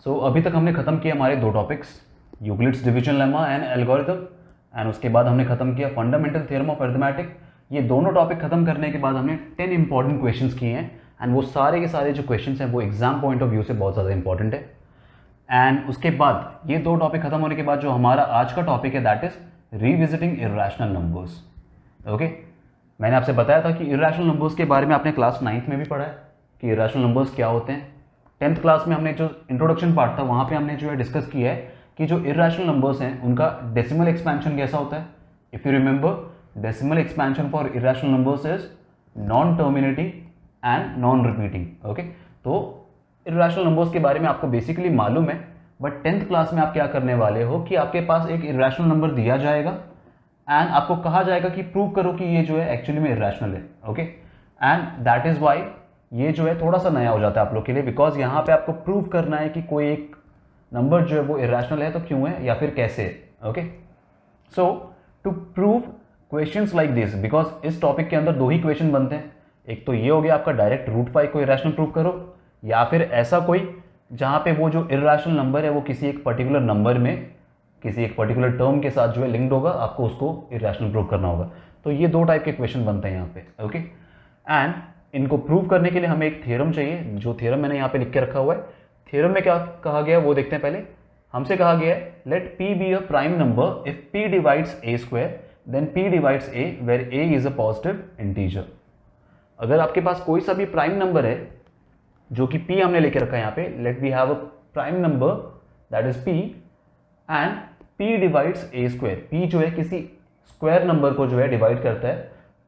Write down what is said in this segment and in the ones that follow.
अभी तक हमने ख़त्म किया हमारे दो topics, Euclid's division lemma and algorithm, and उसके बाद हमने ख़त्म किया फंडामेंटल थ्योरम ऑफ अरिथमेटिक। ये दोनों टॉपिक खत्म करने के बाद हमने 10 इंपॉर्टेंट क्वेश्चंस किए हैं, एंड वो सारे के सारे जो क्वेश्चंस हैं वो एग्जाम पॉइंट ऑफ व्यू से बहुत ज़्यादा इंपॉर्टेंट है। एंड उसके बाद ये दो टॉपिक खत्म होने के बाद जो हमारा आज का टॉपिक है that is revisiting irrational numbers. Okay, मैंने आपसे बताया था कि इर्रेशनल नंबर्स के बारे में आपने क्लास 9th में भी पढ़ा है कि इर्रेशनल नंबर्स क्या होते हैं। 10th क्लास में हमने जो इंट्रोडक्शन पार्ट था वहाँ पे हमने जो है डिस्कस किया है कि जो इर्रेशनल नंबर्स हैं उनका डेसिमल एक्सपेंशन कैसा होता है। If you remember, decimal expansion for irrational numbers is non terminating and non repeating. Okay, तो इर्रेशनल नंबर्स के बारे में आपको बेसिकली मालूम है, बट 10th क्लास में आप क्या करने वाले हो कि आपके पास एक इर्रेशनल नंबर दिया जाएगा एंड आपको कहा जाएगा कि प्रूव करो कि ये जो है एक्चुअली में इर्रेशनल है। Okay, and that is why ये जो है थोड़ा सा नया हो जाता है आप लोग के लिए, बिकॉज यहाँ पे आपको प्रूव करना है कि कोई एक नंबर जो है वो इर्रेशनल है तो क्यों है या फिर कैसे है। Okay, so to prove questions like this, because इस टॉपिक के अंदर दो ही क्वेश्चन बनते हैं, एक तो ये हो गया आपका डायरेक्ट √5 को इर्रेशनल प्रूव करो, या फिर ऐसा कोई जहाँ पे वो जो इर्रेशनल नंबर है वो किसी एक पर्टिकुलर नंबर में किसी एक पर्टिकुलर टर्म के साथ जो है लिंक्ड होगा, आपको उसको इर्रेशनल प्रूव करना होगा। तो ये दो टाइप के क्वेश्चन बनते हैं यहाँ पे। ओके, एंड इनको प्रूव करने के लिए हमें एक थ्योरम चाहिए, जो थ्योरम मैंने यहाँ पे लिख के रखा हुआ है। थ्योरम में क्या कहा गया है वो देखते हैं पहले। हमसे कहा गया है let p be a prime number if p divides a square then p divides a where a is a positive integer. अगर आपके पास कोई सा भी प्राइम नंबर है जो कि p हमने लेके रखा है यहाँ पे, let we have a prime number that is p and p divides a square, p जो है किसी स्क्वायर नंबर को जो है डिवाइड करता है,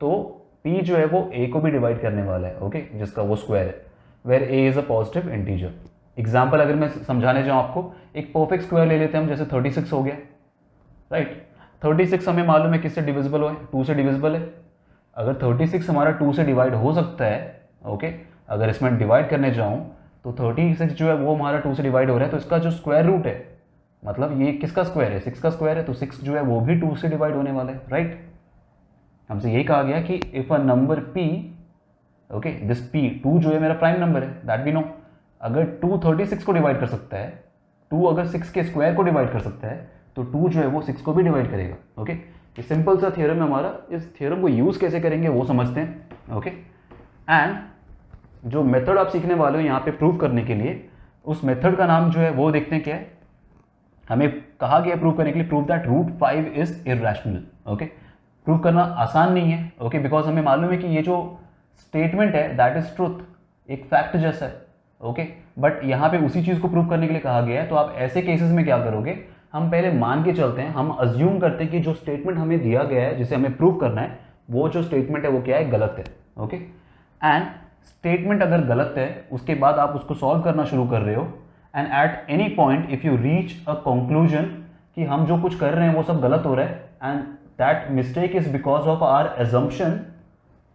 तो p जो है वो a को भी डिवाइड करने वाला है। ओके, जिसका वो स्क्वायर है, where a is a positive integer. Example अगर मैं समझाने जाऊँ आपको, एक परफेक्ट स्क्वायर ले लेते हैं हम, जैसे 36 हो गया, राइट। 36 हमें मालूम है किससे डिविजिबल है, 2 से डिविजिबल है। अगर 36 हमारा 2 से डिवाइड हो सकता है, ओके, अगर इसमें डिवाइड करने जाऊँ तो 36 जो है वो हमारा 2 से डिवाइड हो रहा है, तो इसका जो स्क्वायर रूट है, मतलब ये किसका स्क्वायर है, 6 का स्क्वायर है, तो 6 जो है वो भी 2 से डिवाइड होने वाला है, राइट। हमसे यही कहा गया कि if a number p, okay, this p 2 जो है मेरा प्राइम नंबर है, दैट वी नो। अगर 2 36 को डिवाइड कर सकता है, 2 अगर 6 के स्क्वायर को डिवाइड कर सकता है, तो 2 जो है वो 6 को भी डिवाइड करेगा। ओके, ये सिंपल सा थ्योरम है हमारा। इस थ्योरम को यूज़ कैसे करेंगे वो समझते हैं। ओके, एंड जो मेथड आप सीखने वाले हो यहाँ पे प्रूव करने के लिए, उस मेथड का नाम जो है वो देखते हैं क्या है। हमें कहा गया प्रूव करने के लिए, prove that √5 is irrational. Okay, prove करना आसान नहीं है, ओके, बिकॉज हमें मालूम है कि ये जो स्टेटमेंट है दैट इज ट्रुथ, एक फैक्ट जैसा है। ओके, बट यहाँ पे उसी चीज़ को प्रूव करने के लिए कहा गया है। तो आप ऐसे केसेस में क्या करोगे, हम पहले मान के चलते हैं, हम अज्यूम करते हैं कि जो स्टेटमेंट हमें दिया गया है जिसे हमें प्रूव करना है, वो जो स्टेटमेंट है वो क्या है, गलत है। ओके, एंड स्टेटमेंट अगर गलत है, उसके बाद आप उसको सॉल्व करना शुरू कर रहे हो, and at any point if you reach a conclusion कि हम जो कुछ कर रहे हैं वो सब गलत हो रहा है, and that mistake is because of our assumption,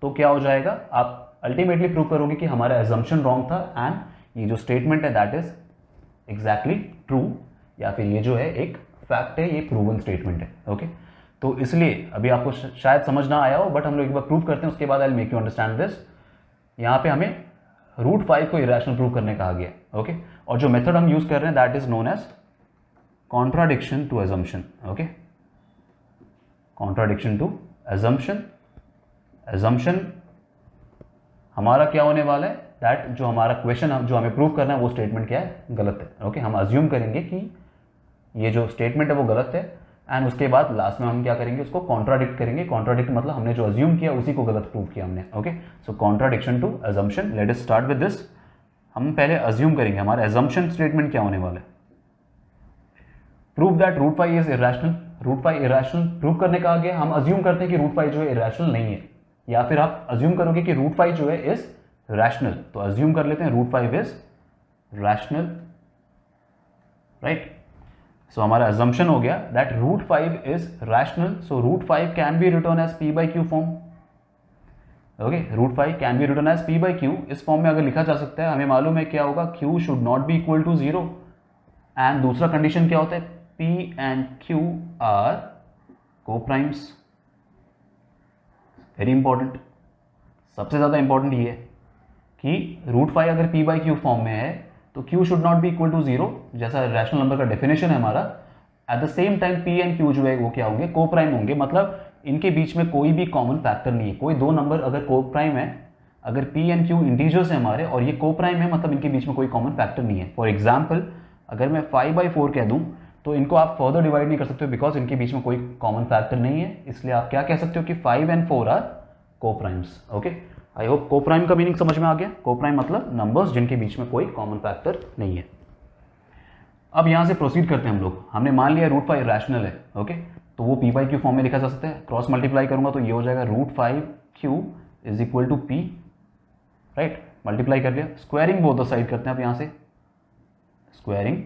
तो क्या हो जाएगा, आप अल्टीमेटली प्रूव करोगे कि हमारा एजम्पशन रॉन्ग था एंड ये जो स्टेटमेंट है दैट इज एग्जैक्टली ट्रू, या फिर ये जो है एक फैक्ट है, ये प्रूवन स्टेटमेंट है। ओके, तो इसलिए अभी आपको शायद समझ ना आया हो, बट हम लोग एक बार प्रूव करते हैं, उसके बाद I will make you understand this. यहाँ पे हमें √5 को इरेशनल प्रूव करने कहा गया। ओके, और जो मेथड हम यूज कर रहे हैं that is known as contradiction to assumption. Okay, contradiction to assumption. Assumption हमारा क्या होने वाला है, दैट जो हमारा क्वेश्चन जो हमें प्रूव करना है वो स्टेटमेंट क्या है, गलत है। ओके, हम अज्यूम करेंगे कि ये जो स्टेटमेंट है वो गलत है, एंड उसके बाद लास्ट में हम क्या करेंगे, उसको कॉन्ट्राडिक्ट करेंगे। कॉन्ट्राडिक्ट मतलब हमने जो अज्यूम किया उसी को गलत प्रूव किया हमने। Okay, so contradiction to assumption. Let us start with this. हम पहले अज्यूम करेंगे हमारा एजम्पशन स्टेटमेंट क्या होने वाला है। Prove that √5 is irrational. √5 irrational prove करने का आगे हम अज्यूम करते हैं कि √5 जो है इरेशनल नहीं है, या फिर आप अज्यूम करोगे कि √5 जो है इज रैशनल। तो अज्यूम कर लेते हैं √5 इज रैशनल, राइट। सो हमारा अजम्पशन हो गया that √5 is rational, so √5 can be written as p/q form. Okay, √5 can be written as p/q, इस फॉर्म में अगर लिखा जा सकता है। हमें मालूम है क्या होगा, q should not be equal to 0, and दूसरा कंडीशन क्या होता है, p and q are coprimes. Very important, सबसे ज़्यादा इंपॉर्टेंट ये है कि √5 अगर p/q फॉर्म में है तो q should not be equal to 0, जैसा रैशनल नंबर का डेफिनेशन है हमारा। At the same time p and q जो है वो क्या होंगे, को प्राइम होंगे, मतलब इनके बीच में कोई भी कॉमन फैक्टर नहीं है। कोई दो नंबर अगर को प्राइम है, अगर p एंड q इंटीजर्स है हमारे और ये को प्राइम है, मतलब इनके बीच में कोई कॉमन फैक्टर नहीं है। फॉर एग्जाम्पल अगर मैं 5/4 कह दूं तो इनको आप फर्दर डिवाइड नहीं कर सकते हो बिकॉज इनके बीच में कोई कॉमन फैक्टर नहीं है। इसलिए आप क्या कह सकते हो कि 5 एंड 4 आर को प्राइम्स। ओके, आई होप को प्राइम का मीनिंग समझ में आ गया। को प्राइम मतलब नंबर्स जिनके बीच में कोई कॉमन फैक्टर नहीं है। अब यहाँ से प्रोसीड करते हैं हम लोग। हमने मान लिया √5 रैशनल है। ओके, तो वो p/q फॉर्म में लिखा जा सकता है। क्रॉस मल्टीप्लाई करूंगा तो ये हो जाएगा √5q is equal to p, right. Multiply कर लिया, स्क्वायरिंग बोथ द साइड करते हैं। अब यहाँ से स्क्वायरिंग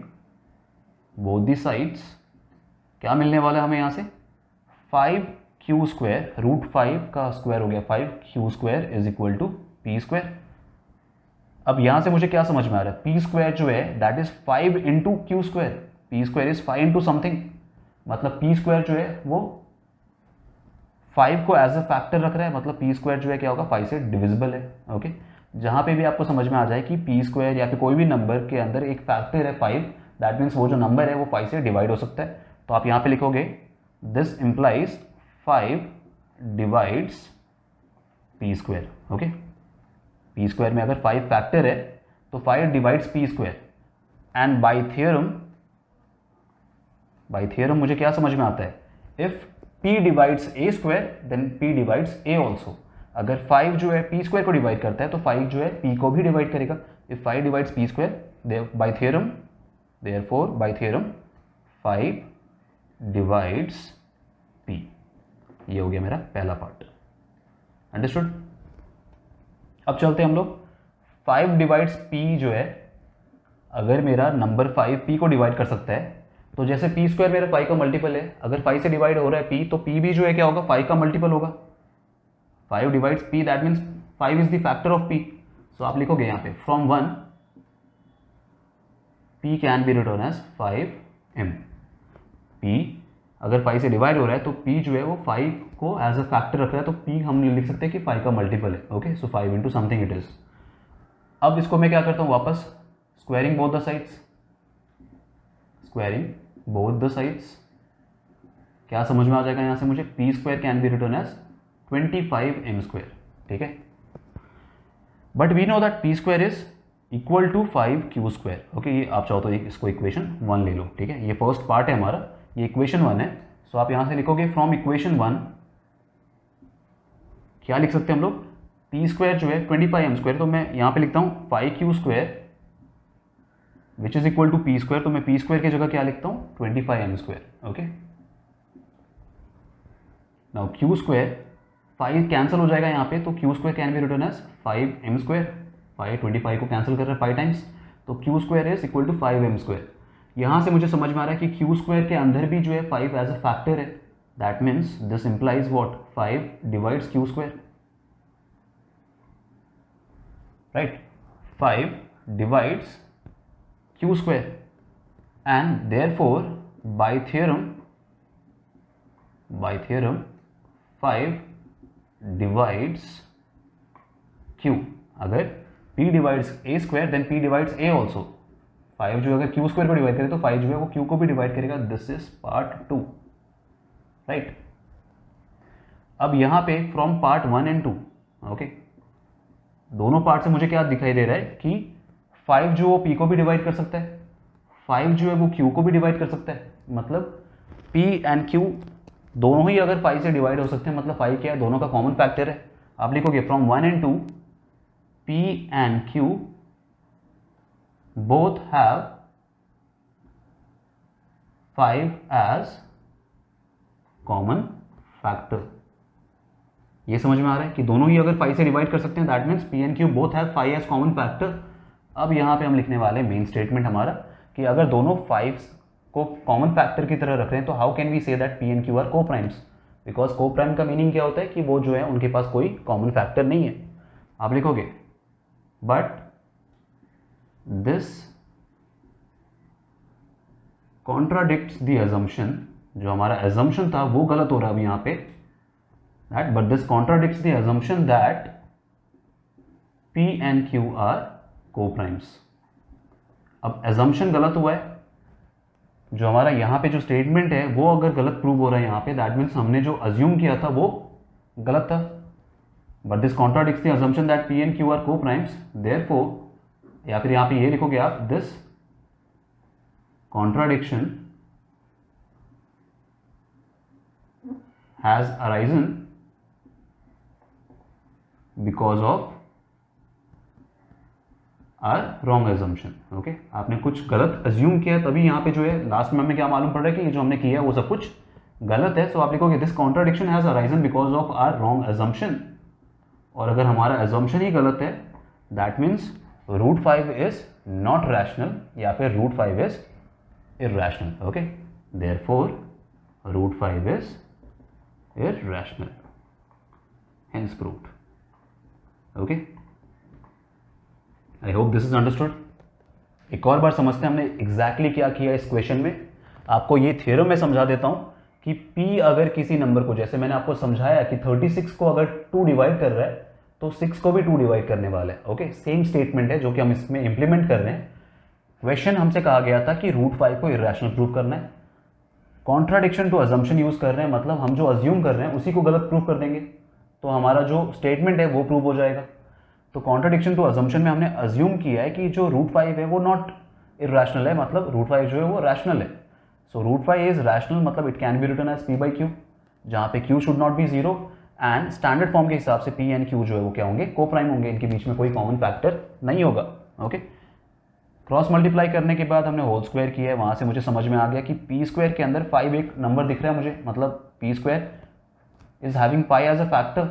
बोथ द साइड्स, क्या मिलने वाला है हमें यहाँ से 5q स्क्वायर, √5 का स्क्वायर हो गया 5q square is equal to p square. अब यहाँ से मुझे क्या समझ में आ रहा है, p स्क्वायर जो है that is 5 into Q square. p square is 5 into something, मतलब p स्क्वायर जो है वो 5 को एज अ फैक्टर रख रहा है, मतलब p स्क्वायर जो है क्या होगा 5 से डिविजिबल है। ओके, जहाँ पे भी आपको समझ में आ जाए कि p स्क्वायर या फिर कोई भी नंबर के अंदर एक फैक्टर है 5, दैट मीन्स वो जो नंबर है वो 5 से डिवाइड हो सकता है। तो आप यहाँ पे लिखोगे this implies 5 divides p square. Okay, p square में अगर 5 फैक्टर है तो 5 divides p square. And by theorem मुझे क्या समझ में आता है, if p divides a square then p divides a also. अगर 5 जो है p स्क्वायर को डिवाइड करता है तो 5 जो है p को भी डिवाइड करेगा। If 5 divides p square by theorem, therefore by theorem 5 divides p। ये हो गया मेरा पहला पार्ट। अंडरस्टूड। अब चलते हैं हम लोग 5 डिवाइड्स p जो है, अगर मेरा नंबर 5 p को डिवाइड कर सकता है तो जैसे p स्क्वायर मेरा 5 का मल्टीपल है, अगर 5 से डिवाइड हो रहा है p तो p भी जो है क्या होगा 5 का मल्टीपल होगा। 5 divides p that means 5 is the factor of p। So आप लिखोगे यहाँ पे from 1 p can be written as 5m। p अगर 5 से डिवाइड हो रहा है तो p जो है वो 5 को एज अ फैक्टर रख रहा है, तो p हम लिख सकते हैं कि 5 का मल्टीपल है। Okay, so 5 into something it is. अब इसको मैं क्या करता हूँ वापस, squaring both the sides, squaring both the sides. क्या समझ में आ जाएगा यहाँ से मुझे, p square can be written as 25m square. ठीक है, but we know that p square is equal to 5q square. Okay, ये आप चाहो तो इसको इक्वेशन 1 ले लो। ठीक है, ये फर्स्ट पार्ट है हमारा, ये इक्वेशन 1 है। सो आप यहाँ से लिखोगे फ्रॉम इक्वेशन 1 क्या लिख सकते हैं हम लोग, p स्क्वायर जो है 25m स्क्वायर, तो मैं यहाँ पे लिखता हूँ 5q square which is equal to p square. तो मैं p स्क्वायर की जगह क्या लिखता हूँ 25m square. Okay, now q square 5 cancel हो जाएगा यहाँ पे, तो q square can be written as 5m square. 5 25 को कैंसिल कर रहा है 5 टाइम्स, तो q square is equal to 5m square. यहाँ से मुझे समझ में आ रहा है कि q स्क्वायर के अंदर भी जो है 5 एज अ फैक्टर है, that means this implies what 5 divides q square, right. 5 divides q square and therefore by theorem 5 divides q। अगर p divides a square then p divides a also. 5 जो अगर q square को divide करे तो 5 जो है वो q को भी डिवाइड करेगा। This is part 2, right. अब यहाँ पे फ्रॉम पार्ट 1 एंड 2, ओके, दोनों पार्ट से मुझे क्या दिखाई दे रहा है कि 5 जो वो p को भी डिवाइड कर सकता है, 5 जो है वो q को भी डिवाइड कर सकता है, मतलब p एंड q दोनों ही अगर 5 से डिवाइड हो सकते हैं, मतलब 5 क्या है, दोनों का कॉमन फैक्टर है। आप लिखोगे from 1 and 2 p and q both have 5 as common factor। ये समझ में आ रहा है कि दोनों ही अगर 5 से डिवाइड कर सकते हैं, that means p and q both have 5 as common factor. अब यहाँ पे हम लिखने वाले मेन स्टेटमेंट हमारा कि अगर दोनों 5 को कॉमन फैक्टर की तरह रख रहे हैं तो how can we say that p and q are coprimes. Because coprime का मीनिंग क्या होता है कि वो जो है उनके पास कोई कॉमन फैक्टर नहीं है। आप लिखोगे but this contradicts the assumption, जो हमारा अजम्पशन था वो गलत हो रहा है अभी यहाँ पे, that but this contradicts the assumption that p and q are coprimes. अब एजम्पशन गलत हुआ है, जो हमारा यहाँ पे जो स्टेटमेंट है वो अगर गलत प्रूव हो रहा है यहाँ पे, दैट मीन्स हमने जो अज्यूम किया था वो गलत था। But this contradicts the assumption that P and Q are coprimes, therefore, या फिर यहाँ पे ये लिखोगे आप, this contradiction has arisen because of our wrong assumption. Okay, आपने कुछ गलत अज्यूम किया तभी यहाँ पे जो है लास्ट में हमें क्या मालूम पड़ रहा है कि ये जो हमने किया है वो सब कुछ गलत है। सो आप लिखोगे this contradiction has arisen because of our wrong assumption, और अगर हमारा एजम्पशन ही गलत है that means root 5 is not rational, या फिर root 5 is irrational. Okay, therefore root 5 is irrational, hence proved. Okay, I hope this is understood. एक और बार समझते हैं हमने एग्जैक्टली क्या किया इस क्वेश्चन में। आपको ये थ्योरम में समझा देता हूं कि P अगर किसी नंबर को, जैसे मैंने आपको समझाया कि 36 को अगर 2 डिवाइड कर रहा है तो 6 को भी 2 डिवाइड करने वाला है। ओके, सेम स्टेटमेंट है जो कि हम इसमें इंप्लीमेंट कर रहे हैं। क्वेश्चन हमसे कहा गया था कि रूट 5 को इरैशनल प्रूव करना है। कॉन्ट्राडिक्शन टू अजम्पशन यूज कर रहे हैं, मतलब हम जो अज्यूम कर रहे हैं उसी को गलत प्रूव कर देंगे तो हमारा जो स्टेटमेंट है वो प्रूव हो जाएगा। तो कॉन्ट्राडिक्शन टू अजम्पशन में हमने अज्यूम किया है कि जो रूट 5 है वो नॉट इरैशनल है, मतलब रूट 5 जो है वो रैशनल है। सो रूट 5 इज रैशनल, मतलब it can be written as P by Q, जहाँ पे Q should not be 0, and standard form के हिसाब से P एंड Q जो है वो क्या होंगे, को प्राइम होंगे, इनके बीच में कोई कॉमन फैक्टर नहीं होगा। ओके, क्रॉस मल्टीप्लाई करने के बाद हमने होल स्क्वायर किया है, वहाँ से मुझे समझ में आ गया कि पी स्क्वायर के अंदर 5 एक नंबर दिख रहा है मुझे, मतलब P square is having 5 as a factor,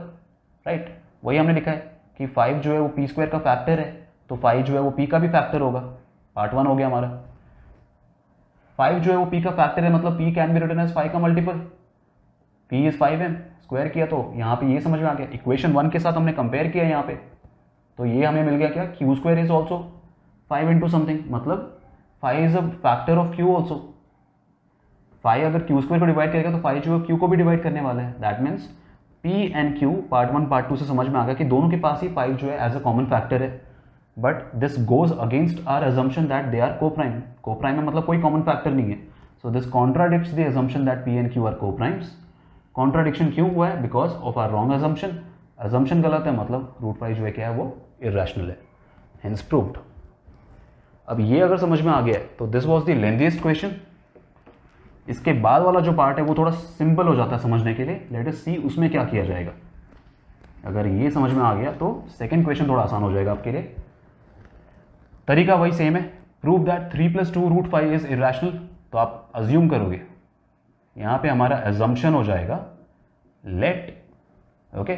right. वही हमने लिखा है कि 5 जो है वो पी स्क्वायर का फैक्टर है, तो 5 जो है वो पी का भी फैक्टर होगा। पार्ट 1 हो गया हमारा। 5 जो है वो पी का फैक्टर है, मतलब P can be written as 5 का multiple, P is 5m, square किया तो यहाँ पे ये समझ में आ गया। इक्वेशन 1 के साथ हमने कंपेयर किया यहाँ पे, तो ये हमें मिल गया क्या, Q square is also 5 into something, मतलब 5 is a factor of Q also. 5 अगर क्यू स्क्वायर को डिवाइड करेगा तो 5 जो है क्यू को भी डिवाइड करने वाला है। That means P and Q, part 1 part 2 से समझ में आ गया कि दोनों के पास ही 5 जो है एज अ कॉमन फैक्टर है। But this goes against our assumption that they are coprime. Coprime में मतलब कोई कॉमन फैक्टर नहीं है। So this contradicts the assumption that P and Q are coprimes. Contradiction क्यों हुआ है, because of our wrong assumption. Assumption गलत है, मतलब रूट 5 जो है क्या है वो इरैशनल है, हेंस प्रूव्ड। अब ये अगर समझ में आ गया है तो this was the lengthiest question. इसके बाद वाला जो पार्ट है वो थोड़ा सिंपल हो जाता है समझने के लिए। लेट अस सी उसमें क्या किया जाएगा। अगर ये समझ में आ गया तो सेकंड क्वेश्चन थोड़ा आसान हो जाएगा आपके लिए। तरीका वही सेम है, prove that 3 + 2 root 5 is irrational. तो आप अज्यूम करोगे, यहाँ पे हमारा एजम्पशन हो जाएगा लेट, ओके,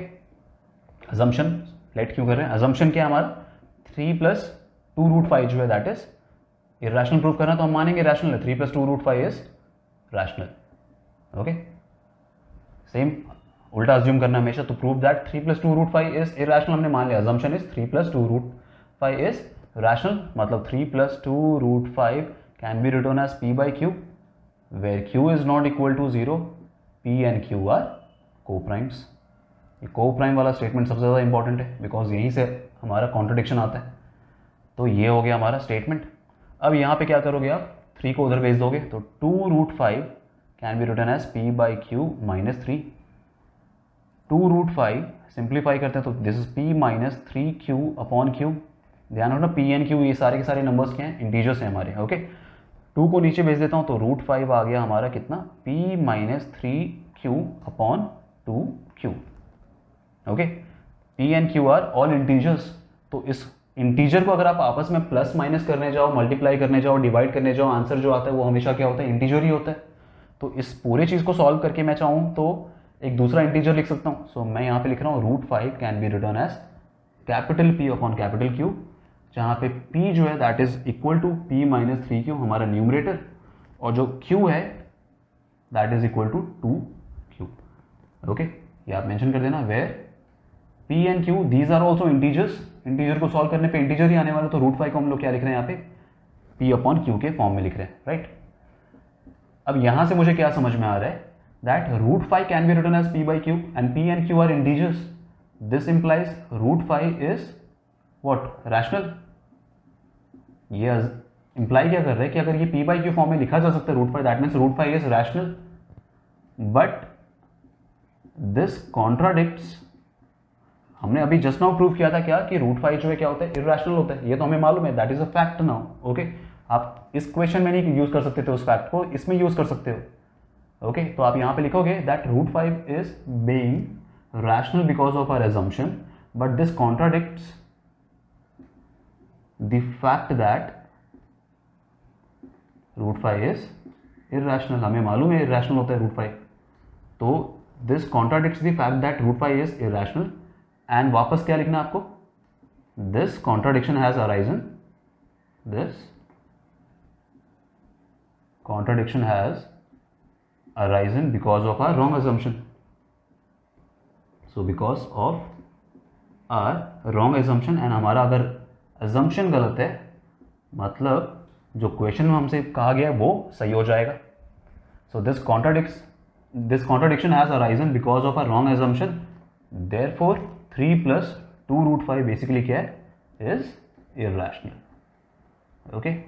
अजम्पशन लेट क्यों कर रहे हैं, अजम्पशन क्या है हमारा, 3 + 2 रूट 5 जो है दैट इज इरैशनल प्रूव करना, तो हम मानेंगे रैशनल है, 3 + 2 root 5 is rational. Okay, same उल्टा अज्यूम करना हमेशा। तो prove that 3 + 2 root 5 is irrational, हमने मान लिया assumption is 3 + 2 root 5 is rational, मतलब 3 + 2 root 5 can be written as P by Q, where Q is not equal to 0, P and Q are co-primes। ये co-prime वाला statement सबसे ज़्यादा important है, because यहीं से हमारा कॉन्ट्रडिक्शन आता है। तो ये हो गया हमारा स्टेटमेंट। अब यहाँ पे क्या करोगे आप, 3 को उधर भेज दोगे, तो 2 root 5 can be written as P by Q - 3। 2 root 5 simplify करते हैं तो this is P - 3Q upon Q। ध्यान रखना P एंड Q ये सारे के सारे नंबर्स क्या हैं, इंटीजर्स हैं हमारे। ओके, 2 को नीचे भेज देता हूँ तो रूट 5 आ गया हमारा कितना, P - 3Q upon 2Q। Okay, P and Q are all integers. तो इस इंटीजर को अगर आप आपस में प्लस माइनस करने जाओ, मल्टीप्लाई करने जाओ, डिवाइड करने जाओ, आंसर जो आता है वो हमेशा क्या होता है, इंटीजर ही होता है। तो इस पूरे चीज़ को सॉल्व करके मैं चाहूँ तो एक दूसरा इंटीजर लिख सकता हूँ। सो मैं यहाँ पे लिख रहा हूँ root 5 can be written as capital P upon capital Q, जहाँ पे P जो है that is equal to P - 3Q हमारा न्यूमरेटर, और जो Q है that is equal to 2Q। Okay, ये आप मेंशन कर देना, where P and Q these are also integers. Integer को सॉल्व करने पे इंटीजर ही आने वाला, तो रूट 5 को हम लोग क्या लिख रहे हैं यहाँ पे, P अपॉन Q के फॉर्म में लिख रहे हैं, राइट। अब यहाँ से मुझे क्या समझ में आ रहा है, that root 5 can be written as P by Q and P and Q are integers. This implies root 5 is what, rational. ये इंप्लाई क्या कर रहे हैं कि अगर ये पी बाई क्यू फॉर्म में लिखा जा सकता है √5, that means √5 is rational, but this contradicts, हमने अभी जस्ट नाउ प्रूव किया था क्या कि √5 जो है क्या होता है, इररेशनल होता है, ये तो हमें मालूम है, that is a fact now. Okay, आप इस क्वेश्चन में नहीं यूज कर सकते थे उस फैक्ट को, इसमें यूज कर सकते हो। ओके, तो आप यहाँ पे लिखोगे that √5 is being rational because of our assumption, but this contradicts the fact that √5 is irrational. हमें मालूम है इररेशनल होता है √5, तो this contradicts the fact that √5 is irrational, and वापस क्या लिखना है आपको, this contradiction has arisen, this contradiction has arisen because of our wrong assumption. So because of our wrong assumption, and हमारा अगर assumption गलत है मतलब जो क्वेश्चन में हमसे कहा गया वो सही हो जाएगा। So this contradiction has arisen because of our wrong assumption, therefore 3 plus 2√5 basically क्या है, is irrational. Okay?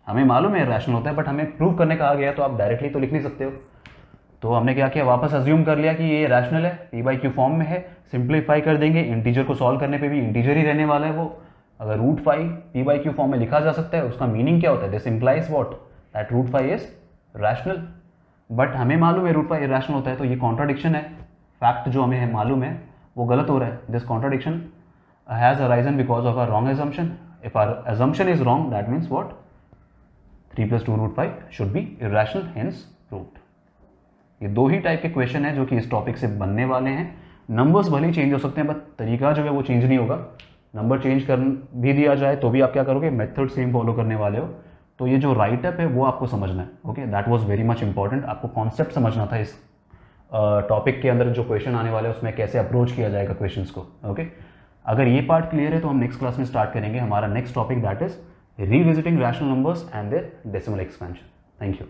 हमें मालूम है रैशनल होता है, बट हमें प्रूव करने का आ गया तो आप डायरेक्टली तो लिख नहीं सकते हो। तो हमने क्या किया, वापस अज्यूम कर लिया कि ये रैशनल है, पी बाई क्यू फॉर्म में है, सिंप्लीफाई कर देंगे, इंटीजर को सॉल्व करने पे भी इंटीजर ही रहने वाला है वो। अगर √5 पी बाई क्यू फॉर्म में लिखा जा सकता है, उसका मीनिंग क्या होता है, this implies what, that √5 is rational, but हमें मालूम है √5 इरैशनल होता है, तो ये कॉन्ट्राडिक्शन है, फैक्ट जो हमें मालूम है वो गलत हो रहा है। This contradiction has arisen because of our wrong assumption. If our assumption is wrong, that means what, 3 plus 2√5 should be irrational, hence proved. ये दो ही टाइप के क्वेश्चन है जो कि इस टॉपिक से बनने वाले हैं। नंबर्स भले ही चेंज हो सकते हैं, बट तरीका जो है वो चेंज नहीं होगा। नंबर चेंज कर भी दिया जाए तो भी आप क्या करोगे, मेथड सेम फॉलो करने वाले हो। तो ये जो राइटअप है वो आपको समझना है। Okay, that was very much important. आपको कॉन्सेप्ट समझना था इस टॉपिक के अंदर जो क्वेश्चन आने वाले हैं उसमें कैसे अप्रोच किया जाएगा क्वेश्चंस को। ओके, अगर ये पार्ट क्लियर है तो हम नेक्स्ट क्लास में स्टार्ट करेंगे हमारा next topic, that is revisiting rational numbers and their decimal expansion. Thank you.